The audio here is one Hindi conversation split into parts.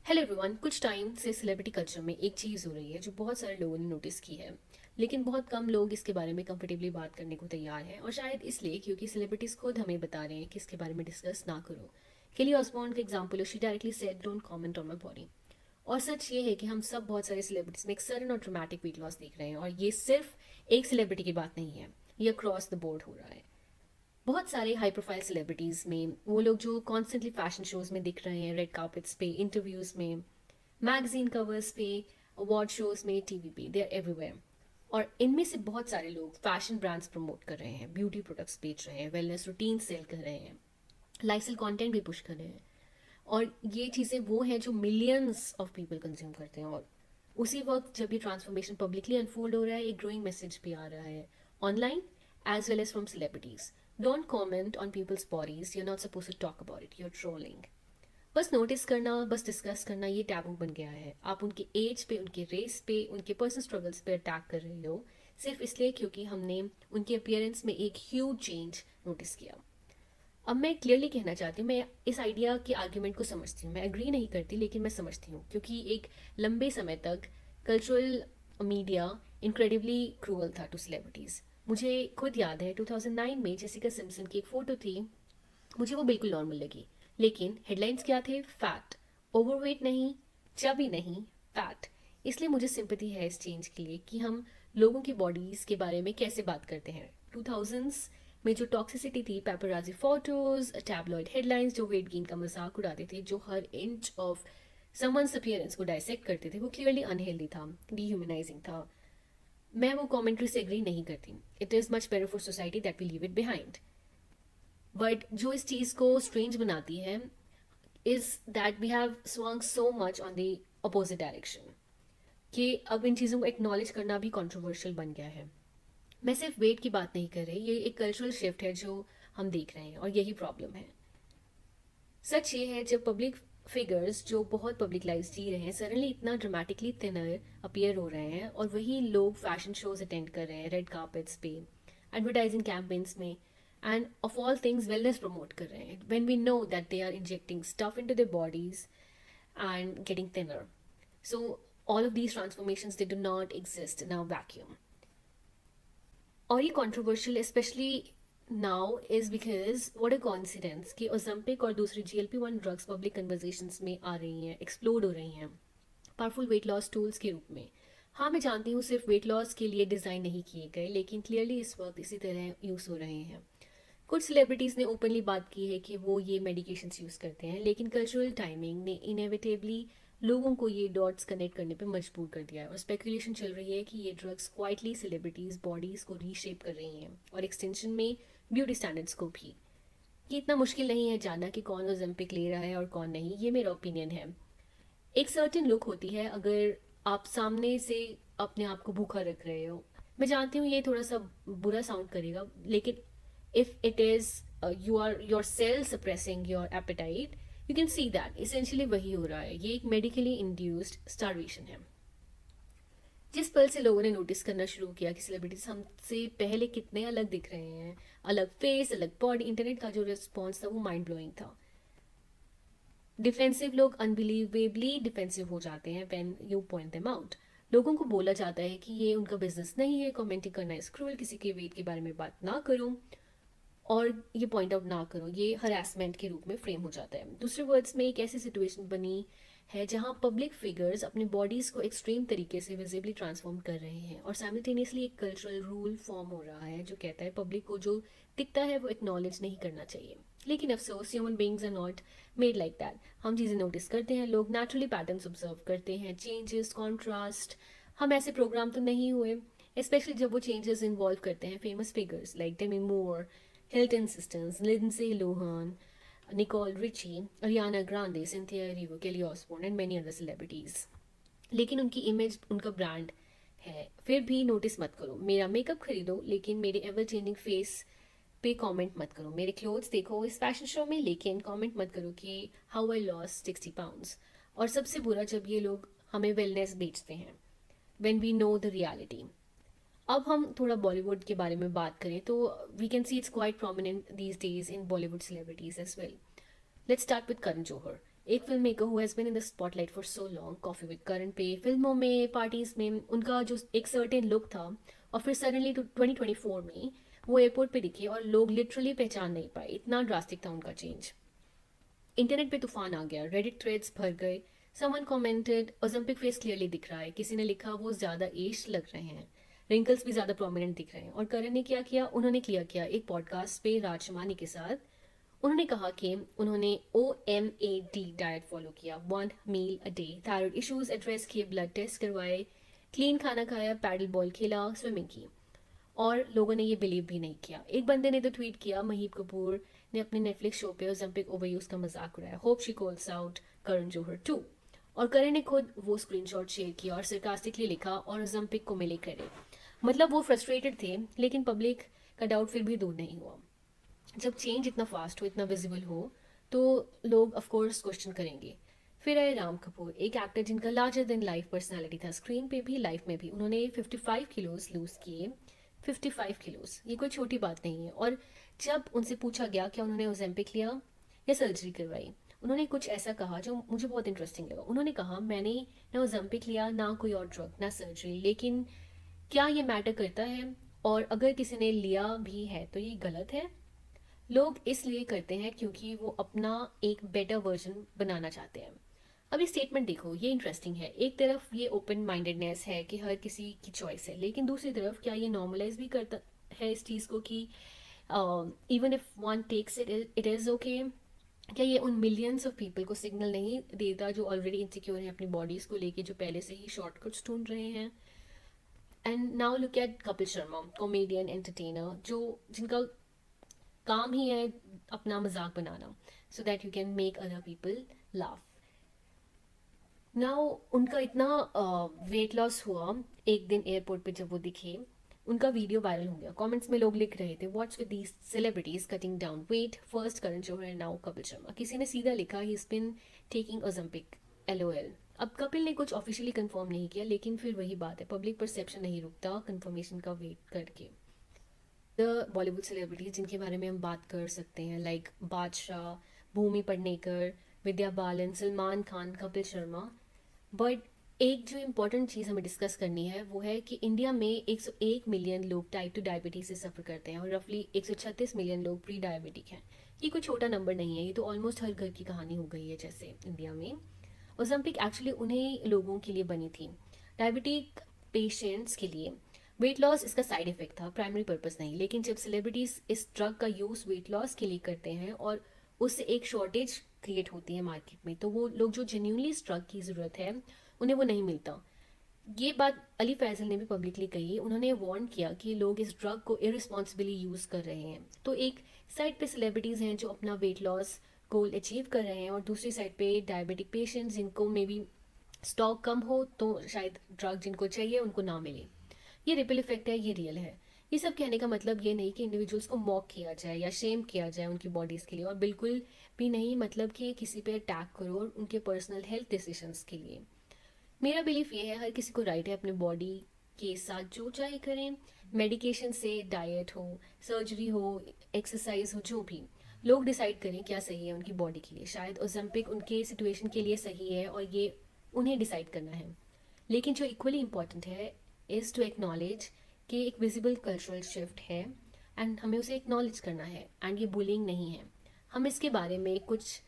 Hello everyone. कुछ टाइम से सेलिब्रिटी कल्चर में एक चीज़ हो रही है जो बहुत सारे लोगों ने नोटिस की है, लेकिन बहुत कम लोग इसके बारे में कंफर्टेबली बात करने को तैयार हैं। और शायद इसलिए क्योंकि सेलिब्रिटीज़ खुद हमें बता रहे हैं कि इसके बारे में डिस्कस ना करो। केली ऑसबॉर्न का example, she directly said don't comment on my body. और सच ये है कि हम सब बहुत सारे सेलिब्रिटीज में एक सडन और ड्रामेटिक वेट लॉस देख रहे हैं, और ये सिर्फ एक सेलिब्रिटी की बात नहीं है, ये अक्रॉस द बोर्ड हो रहा है। बहुत सारे हाई प्रोफाइल सेलिब्रिटीज़ में वो लोग जो कॉन्स्टेंटली फैशन शोज में दिख रहे हैं, रेड कार्पेट्स पे, इंटरव्यूज में, मैगजीन कवर्स पे, अवार्ड शोज में, टीवी पे, दे आर एवरीवेयर। और इनमें से बहुत सारे लोग फैशन ब्रांड्स प्रमोट कर रहे हैं, ब्यूटी प्रोडक्ट्स बेच रहे हैं, वेलनेस रूटीन सेल कर रहे हैं, लाइफस्टाइल कंटेंट भी पुश कर रहे हैं। और ये चीज़ें वो हैं जो मिलियंस ऑफ पीपल कंज्यूम करते हैं। और उसी वक्त जब ये ट्रांसफॉर्मेशन पब्लिकली अनफोल्ड हो रहा है, एक ग्रोइंग मैसेज भी आ रहा है online as well as from celebrities: don't comment on people's bodies, you are not suppose to talk about it, you are trolling. बस नोटिस करना, बस डिस्कस करना, ये टैबू बन गया है। आप उनके एज पे, उनके रेस पे, उनके पर्सनल स्ट्रगल्स पे अटैक कर रहे हो सिर्फ इसलिए क्योंकि हमने उनके अपीयरेंस में एक ह्यूज चेंज नोटिस किया। अब मैं क्लियरली कहना चाहती हूँ, मैं इस आइडिया के आर्ग्यूमेंट को समझती हूँ, मैं एग्री नहीं करती लेकिन मैं समझती हूँ, क्योंकि एक लंबे समय तक कल्चरल मीडिया इनक्रेडिबली क्रूअल था टू सेलिब्रिटीज़। मुझे खुद याद है 2009 में जेसिका सिम्पसन की एक फ़ोटो थी, मुझे वो बिल्कुल नॉर्मल लगी। लेकिन हेडलाइंस क्या थे? फैट, ओवरवेट नहीं, चबी नहीं, फैट। इसलिए मुझे सिंपैथी है इस चेंज के लिए कि हम लोगों की बॉडीज के बारे में कैसे बात करते हैं। 2000s में जो टॉक्सिसिटी थी, पेपराजी फोटोज, टैबलॉइड हेडलाइंस जो वेट गेन का मजाक उड़ाते थे, जो हर इंच ऑफ समवंस अपीयरेंस को डायसेक्ट करते थे, वो क्लियरली अनहेल्दी था, डीह्यूमनाइजिंग था। मैं वो कमेंट्री से एग्री नहीं करती। It is much better for society that we leave it behind. But जो इस चीज़ को स्ट्रेंज बनाती है is that we have swung so much on the opposite direction कि अब इन चीज़ों को एक्नॉलेज करना भी कंट्रोवर्शियल बन गया है। मैं सिर्फ वेट की बात नहीं कर रही, ये एक कल्चरल शिफ्ट है जो हम देख रहे हैं, और यही प्रॉब्लम है। सच ये है, जब पब्लिक फिगर्स जो बहुत पब्लिक लाइफ जी रहे हैं सडनली इतना ड्रामेटिकली थिनर अपीयर हो रहे हैं, और वही लोग फैशन शोज अटेंड कर रहे हैं, रेड कार्पेट्स पे, एडवर्टाइजिंग कैंपेन्स में, and of all things wellness promote कर रहे हैं, when we know that they are injecting stuff into their bodies and getting thinner. So all of these transformations, they do not exist in a vacuum. और ये controversial especially now is because what a coincidence कि Ozempic और दूसरी GLP-1 ड्रग्स पब्लिक कन्वर्जेशंस में आ रही हैं, एक्सप्लोड हो रही हैं पावरफुल वेट लॉस टूल्स के रूप में। हाँ, मैं जानती हूँ सिर्फ वेट लॉस के लिए डिज़ाइन नहीं किए गए, लेकिन क्लियरली इस वक्त इसी तरह यूज़ हो रहे हैं। कुछ सेलिब्रिटीज़ ने ओपनली बात की है कि वो ये मेडिकेशंस यूज़ करते हैं, लेकिन कल्चरल टाइमिंग ने इनएविटेबली लोगों को ये डॉट्स कनेक्ट करने पे मजबूर कर दिया है। और स्पेकुलेशन चल रही है कि ये ड्रग्स क्वाइटली सेलिब्रिटीज़ बॉडीज़ को रीशेप कर रही हैं, और एक्सटेंशन में ब्यूटी स्टैंडर्ड्स को भी। ये इतना मुश्किल नहीं है जानना कि कौन ओलंपिक ले रहा है और कौन नहीं, ये मेरा ओपिनियन है। एक सर्टेन लुक होती है अगर आप सामने से अपने आप को भूखा रख रहे हो। मैं जानती हूँ ये थोड़ा सा बुरा साउंड करेगा, लेकिन if it is you are your self suppressing your appetite, you can see that essentially वही हो रहा है। ये एक मेडिकली इंड्यूस्ड स्टारवेशन है। जिस पल से लोगों ने नोटिस करना शुरू किया कि सेलिब्रिटीज हमसे पहले कितने अलग दिख रहे हैं, अलग फेस, अलग बॉडी, इंटरनेट का जो रिस्पॉन्स था वो माइंड ब्लोइंग था। डिफेंसिव लोग अनबिलीवेबली डिफेंसिव हो जाते हैं when you point them out. लोगों को बोला जाता है कि ये उनका बिजनेस नहीं है, कमेंटिंग करना इज क्रूअल, किसी के वेट के बारे में बात ना करो और ये पॉइंट आउट ना करो, ये हरासमेंट के रूप में फ्रेम हो जाता है। दूसरे वर्ड्स में एक ऐसी सिचुएशन बनी है जहां पब्लिक फिगर्स अपने बॉडीज को एक्सट्रीम तरीके से विजिबली ट्रांसफॉर्म कर रहे हैं, और साइमल्टेनियसली एक कल्चरल रूल फॉर्म हो रहा है जो कहता है पब्लिक को जो दिखता है वो एक्नॉलेज नहीं करना चाहिए। लेकिन अफसोस, human beings are not made like that. हम चीज़ें नोटिस करते हैं, लोग नेचुरली पैटर्न्स ऑब्जर्व करते हैं, चेंजेस, कॉन्ट्रास्ट। हम ऐसे प्रोग्राम तो नहीं हुए, स्पेशली जब वो चेंजेस इन्वॉल्व करते हैं famous figures like Demi Moore, Hilton sisters, Lindsay Lohan, Nicole Richie, Ariana Grande, Cynthia Erivo, Kelly Osbourne and many other celebrities. लेकिन उनकी इमेज उनका ब्रांड है। फिर भी नोटिस मत करो, मेरा मेकअप खरीदो लेकिन मेरे एवर चेंजिंग फेस पे कमेंट मत करो। मेरे क्लोथ्स देखो इस फैशन शो में, लेकिन कमेंट मत करो कि हाउ आई लॉस 60 pounds। और सबसे बुरा जब ये लोग हमें वेलनेस बेचते हैं, when we know the reality. अब हम थोड़ा बॉलीवुड के बारे में बात करें तो we can see it's quite prominent these days in Bollywood celebrities as well. Let's start with Karan Johar. एक film maker who has been in the spotlight for so long, coffee with Karan पे फिल्मों में, पार्टीज में उनका जो एक सर्टेन लुक था, और फिर सडनली 2024 में वो एयरपोर्ट पे दिखे और लोग लिटरली पहचान नहीं पाए, इतना ड्रास्टिक था उनका चेंज। इंटरनेट पे तूफान आ गया, रेडिट थ्रेड्स भर गए। Someone commented Olympic face clearly दिख रहा है, किसी ने लिखा वो ज़्यादा एज लग रहे हैं, रिंकल्स भी ज़्यादा प्रोमिनेंट दिख रहे हैं। और करण ने क्या किया, उन्होंने क्लियर किया एक पॉडकास्ट पे राजमानी के साथ। उन्होंने कहा कि उन्होंने OMAD डाइट फॉलो किया, 1 meal a day, thyroid issues address किए, ब्लड टेस्ट करवाए, क्लीन खाना खाया, पैडल बॉल खेला, स्विमिंग की। और लोगों ने ये बिलीव भी नहीं किया। एक बंदे ने तो ट्वीट किया, महीप कपूर ने अपने नेटफ्लिक्स शो पे ओलंपिक ओवरयूज का मजाक उड़ाया, hope she calls out Karan Johar too. और करण ने खुद वो स्क्रीनशॉट शेयर किया और सरकास्टिकली लिखा, और ओलंपिक को मिले क्रेडिट। मतलब वो फ्रस्ट्रेटेड थे, लेकिन पब्लिक का डाउट फिर भी दूर नहीं हुआ। जब चेंज इतना फास्ट हो, इतना विजिबल हो, तो लोग ऑफ कोर्स क्वेश्चन करेंगे। फिर आए राम कपूर, एक एक्टर जिनका लार्जर देन लाइफ पर्सनालिटी था, स्क्रीन पे भी लाइफ में भी। उन्होंने 55 किलोज लूज किए, 55 किलोज, ये कोई छोटी बात नहीं है। और जब उनसे पूछा गया क्या उन्होंने ओजेम्पिक लिया या सर्जरी करवाई, उन्होंने कुछ ऐसा कहा जो मुझे बहुत इंटरेस्टिंग लगा। उन्होंने कहा मैंने ना ओजेम्पिक लिया, ना कोई और ड्रग, ना सर्जरी, लेकिन क्या ये मैटर करता है? और अगर किसी ने लिया भी है तो ये गलत है। लोग इसलिए करते हैं क्योंकि वो अपना एक बेटर वर्जन बनाना चाहते हैं। अब ये स्टेटमेंट देखो, ये इंटरेस्टिंग है। एक तरफ ये ओपन माइंडेडनेस है कि हर किसी की चॉइस है, लेकिन दूसरी तरफ क्या ये नॉर्मलाइज भी करता है इस चीज़ को कि even if one takes it it is okay? क्या ये उन मिलियंस ऑफ पीपल को सिग्नल नहीं देता जो ऑलरेडी इनसिक्योर हैं अपनी बॉडीज़ को लेके, जो पहले से ही शॉर्टकट्स ढूंढ रहे हैं? And now look at Kapil Sharma, comedian, entertainer, जो जिनका काम ही है अपना मजाक बनाना, so that you can make other people laugh. Now उनका इतना वेट लॉस हुआ, एक दिन एयरपोर्ट पे जब वो दिखे, उनका वीडियो वायरल हो गया। कमेंट्स में लोग लिख रहे थे, what's with these celebrities cutting down weight, first Karan Johar, now Kapil Sharma. किसी ने सीधा लिखा ही is been taking Olympic, LOL। अब कपिल ने कुछ ऑफिशियली कंफर्म नहीं किया, लेकिन फिर वही बात है, पब्लिक परसेप्शन नहीं रुकता कंफर्मेशन का वेट करके। द बॉलीवुड सेलिब्रिटीज जिनके बारे में हम बात कर सकते हैं, लाइक बादशाह, भूमि पेडनेकर, विद्या बालन, सलमान खान, कपिल शर्मा। बट एक जो इम्पोर्टेंट चीज़ हमें डिस्कस करनी है वो है कि इंडिया में 101 मिलियन लोग टाइप 2 डायबिटीज से सफ़र करते हैं, और रफली 136 मिलियन लोग प्री डायबिटिक हैं। ये कोई छोटा नंबर नहीं है, ये तो ऑलमोस्ट हर घर की कहानी हो गई है जैसे इंडिया में। ओलंपिक एक्चुअली उन्हीं लोगों के लिए बनी थी, डायबिटिक पेशेंट्स के लिए। वेट लॉस इसका साइड इफेक्ट था, प्राइमरी पर्पस नहीं। लेकिन जब सेलिब्रिटीज इस ड्रग का यूज़ वेट लॉस के लिए करते हैं और उससे एक शॉर्टेज क्रिएट होती है मार्केट में, तो वो लोग जो जेन्यूनली इस ड्रग की ज़रूरत है उन्हें वो नहीं मिलता। ये बात अली फैजल ने भी पब्लिकली कही। उन्होंने वार्न किया कि लोग इस ड्रग को इरिस्पॉन्सिबली यूज़ कर रहे हैं। तो एक साइड पे सेलिब्रिटीज़ हैं जो अपना वेट लॉस गोल अचीव कर रहे हैं, और दूसरी साइड पे डायबिटिक पेशेंट्स जिनको मे बी स्टॉक कम हो तो शायद ड्रग जिनको चाहिए उनको ना मिले। ये रिपल इफेक्ट है, ये रियल है। ये सब कहने का मतलब ये नहीं कि इंडिविजुअल्स को मॉक किया जाए या शेम किया जाए उनकी बॉडीज़ के लिए, और बिल्कुल भी नहीं मतलब कि किसी पे अटैक करो उनके पर्सनल हेल्थ डिसीजंस के लिए। मेरा बिलीफ ये है, हर किसी को राइट है अपने बॉडी के साथ जो चाहे करें, मेडिकेशन से, डाइट हो, सर्जरी हो, एक्सरसाइज हो, जो भी। लोग डिसाइड करें क्या सही है उनकी बॉडी के लिए। शायद ओलंपिक उनके सिचुएशन के लिए सही है और ये उन्हें डिसाइड करना है। लेकिन जो इक्वली इम्पॉर्टेंट है इज़ टू एक्नॉलेज कि एक विजिबल कल्चरल शिफ्ट है, एंड हमें उसे एक्नॉलेज करना है। एंड ये बुलिंग नहीं है। हम इसके बारे में कुछ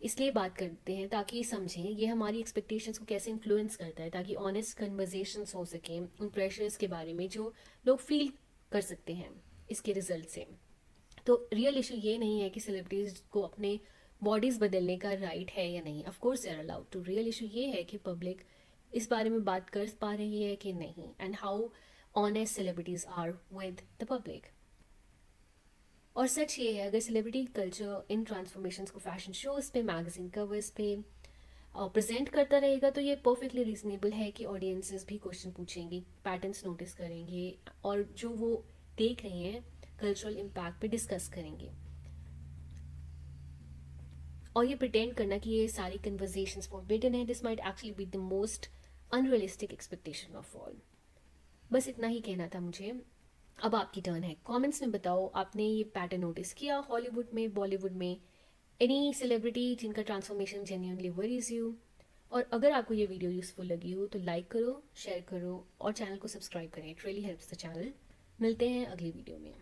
इसलिए बात करते हैं ताकि समझें ये हमारी एक्सपेक्टेशंस को कैसे इन्फ्लुएंस करता है, ताकि ऑनेस्ट कन्वर्जेशंस हो सकें उन प्रेशर्स के बारे में जो लोग फील कर सकते हैं इसके रिजल्ट से। तो रियल इशू ये नहीं है कि सेलिब्रिटीज को अपने बॉडीज बदलने का राइट है या नहीं, of course they are allowed to. Real issue ये है कि पब्लिक इस बारे में बात कर पा रही है कि नहीं, and how honest celebrities are with the public. और सच ये है, अगर सेलिब्रिटी कल्चर इन ट्रांसफॉर्मेशंस को फैशन शोज पे, मैगजीन कवर्स पे प्रेजेंट करता रहेगा, तो ये परफेक्टली रीजनेबल है कि ऑडियंसेस भी क्वेश्चन पूछेंगी, पैटर्न्स नोटिस करेंगे, और जो वो देख रहे हैं कल्चरल इम्पैक्ट पे डिस्कस करेंगे। और ये प्रिटेंड करना कि ये सारी कन्वर्जेशंस फॉरबिडन है, this might actually be the most unrealistic expectation of all. बस इतना ही कहना था मुझे। अब आपकी टर्न है, कमेंट्स में बताओ आपने ये पैटर्न नोटिस किया हॉलीवुड में, बॉलीवुड में, एनी सेलिब्रिटी जिनका ट्रांसफॉर्मेशन जेन्युइनली वरीज यू। और अगर आपको ये वीडियो यूज़फुल लगी हो तो लाइक करो, शेयर करो और चैनल को सब्सक्राइब करें। It really helps the channel. मिलते हैं अगली वीडियो में।